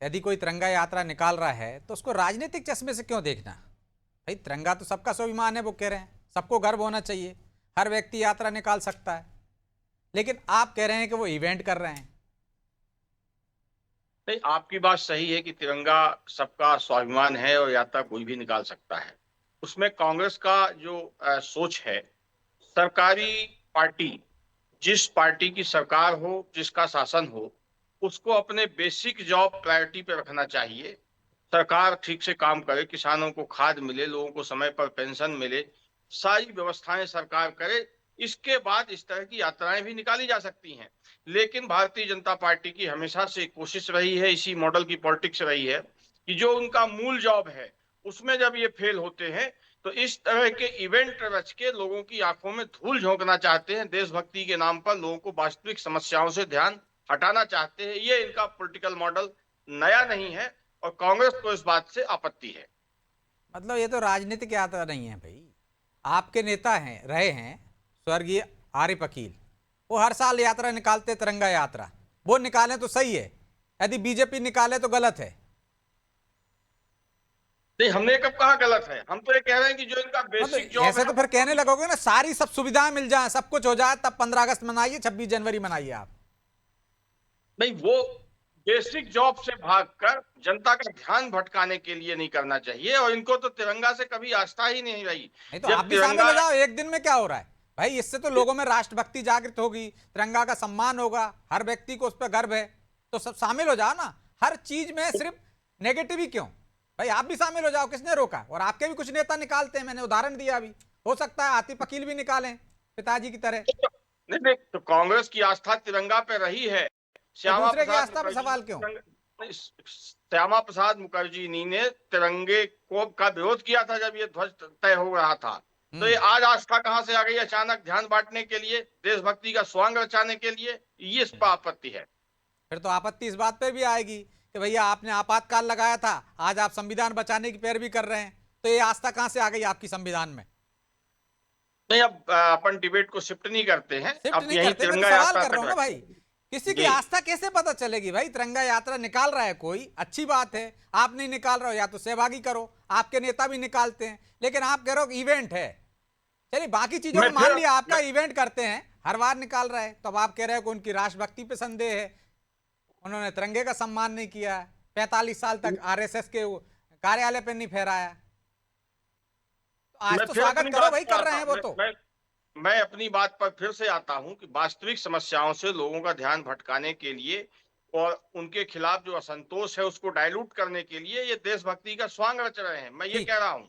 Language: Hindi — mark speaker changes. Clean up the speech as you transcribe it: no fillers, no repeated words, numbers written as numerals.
Speaker 1: यदि कोई तिरंगा यात्रा निकाल रहा है तो उसको राजनीतिक चश्मे से क्यों देखना? भाई तिरंगा तो सबका स्वाभिमान है, वो कह रहे हैं सबको गर्व होना चाहिए, हर व्यक्ति यात्रा निकाल सकता है। लेकिन आप कह रहे हैं कि वो इवेंट कर रहे हैं।
Speaker 2: नहीं, आपकी बात सही है कि तिरंगा सबका स्वाभिमान है और यात्रा कोई भी निकाल सकता है। उसमें कांग्रेस का जो सोच है, सरकारी पार्टी, जिस पार्टी की सरकार हो, जिसका शासन हो, उसको अपने बेसिक जॉब प्रायोरिटी पे रखना चाहिए। सरकार ठीक से काम करे, किसानों को खाद मिले, लोगों को समय पर पेंशन मिले, सारी व्यवस्थाएं सरकार करे। इसके बाद इस तरह की यात्राएं भी निकाली जा सकती हैं। लेकिन भारतीय जनता पार्टी की हमेशा से कोशिश रही है, इसी मॉडल की पॉलिटिक्स रही है, कि जो उनका मूल जॉब है उसमें जब ये फेल होते हैं तो इस तरह के इवेंट रच के लोगों की आंखों में धूल झोंकना चाहते हैं, देशभक्ति के नाम पर लोगों को वास्तविक समस्याओं से ध्यान हटाना चाहते हैं। ये इनका पॉलिटिकल मॉडल नया नहीं है और कांग्रेस को इस बात से आपत्ति है।
Speaker 1: मतलब ये तो राजनीतिक यात्रा नहीं है भाई। आपके नेता हैं, रहे हैं स्वर्गीय आरिफ अकील, वो हर साल यात्रा निकालते, तिरंगा यात्रा। वो निकालें तो सही है, यदि बीजेपी निकाले तो गलत है।
Speaker 2: नहीं, हमने कब कहा गलत है? हम तो ये कह रहे हैं कि जो इनका बेसिक
Speaker 1: मतलब
Speaker 2: जॉब
Speaker 1: ऐसे
Speaker 2: है
Speaker 1: तो फिर कहने लगोगे ना, सारी सब सुविधाएं मिल जाए, सब कुछ हो जाए, तब 15 अगस्त मनाइए, 26 जनवरी मनाइए आप।
Speaker 2: नहीं, वो बेसिक जॉब से भागकर जनता का ध्यान भटकाने के लिए नहीं करना चाहिए। और इनको तो तिरंगा से कभी आस्था ही नहीं रही।
Speaker 1: नहीं तो आप
Speaker 2: जब
Speaker 1: भी शामिल
Speaker 2: तिरंगा
Speaker 1: हो जाओ, एक दिन में क्या हो रहा है भाई? इससे तो लोगों में राष्ट्रभक्ति जागृत होगी, तिरंगा का सम्मान होगा, हर व्यक्ति को उस पर गर्व है। तो सब शामिल हो जाओ ना, हर चीज में सिर्फ नेगेटिव ही क्यों? भाई आप भी शामिल हो जाओ, किसने रोका? और आपके भी कुछ नेता निकालते हैं, मैंने उदाहरण दिया अभी। हो सकता है आतिफ अकील भी निकालें पिताजी की तरह।
Speaker 2: नहीं नहीं, तो कांग्रेस की आस्था तिरंगा पे रही है।
Speaker 1: तो
Speaker 2: श्यामा
Speaker 1: दूसरे की
Speaker 2: प्रसाद
Speaker 1: आस्था पर
Speaker 2: मुखर्जी
Speaker 1: सवाल क्यों?
Speaker 2: नहीं, श्यामा प्रसाद मुखर्जी जी ने तिरंगे को का विरोध किया था जब ये ध्वज तय हो रहा था। तो ये
Speaker 1: हम्म।
Speaker 2: आज आस्था कहां से आ गई अचानक, ध्यान बांटने के लिए, देशभक्ति का स्वांग रचाने के लिए? ये इस पर आपत्ति है।
Speaker 1: फिर तो आपत्ति इस बात पे भी आएगी कि भैया आपने आपातकाल लगाया था, आज आप संविधान बचाने की पैरवी कर रहे हैं। तो ये आस्था कहां से आ गई आपकी संविधान में?
Speaker 2: नहीं, अब अपन डिबेट को शिफ्ट नहीं करते हैं,
Speaker 1: शिफ्ट
Speaker 2: अब
Speaker 1: नहीं
Speaker 2: यही
Speaker 1: करते, मैं तो
Speaker 2: तिरंगा
Speaker 1: सवाल
Speaker 2: यात्रा
Speaker 1: कर रहा
Speaker 2: तक
Speaker 1: हूं ना
Speaker 2: रखते
Speaker 1: भाई।
Speaker 2: हैं।
Speaker 1: किसी की
Speaker 2: जी।
Speaker 1: आस्था कैसे पता चलेगी भाई? तिरंगा यात्रा निकाल रहा है कोई, अच्छी बात है। आप नहीं निकाल रहे हो, या तो सहभागी करो। आपके नेता भी निकालते हैं, लेकिन आप कह रहे हो इवेंट है। चलिए बाकी चीजों
Speaker 2: मैं
Speaker 1: को मान
Speaker 2: फिर
Speaker 1: लिया, आपका
Speaker 2: मैं,
Speaker 1: इवेंट करते हैं, हर बार निकाल रहा है, तो अब आप कह रहे हो कि उनकी राष्ट्रभक्ति पे संदेह है, उन्होंने तिरंगे का सम्मान नहीं किया, 45 साल तक आरएसएस के कार्यालय पे नहीं फहराया। तो आज
Speaker 2: मैं
Speaker 1: तो
Speaker 2: फिर
Speaker 1: स्वागत
Speaker 2: अपनी
Speaker 1: करो
Speaker 2: बात
Speaker 1: भाई,
Speaker 2: पर
Speaker 1: कर
Speaker 2: आता
Speaker 1: रहे हैं
Speaker 2: हूं।
Speaker 1: वो तो।
Speaker 2: मैं अपनी बात पर फिर से आता हूं कि वास्तविक समस्याओं से लोगों का ध्यान भटकाने के लिए और उनके खिलाफ जो असंतोष है उसको डाइल्यूट करने के लिए ये देशभक्ति का स्वांग रच रहे हैं, मैं ये
Speaker 1: ठीक
Speaker 2: कह
Speaker 1: है।
Speaker 2: रहा हूं।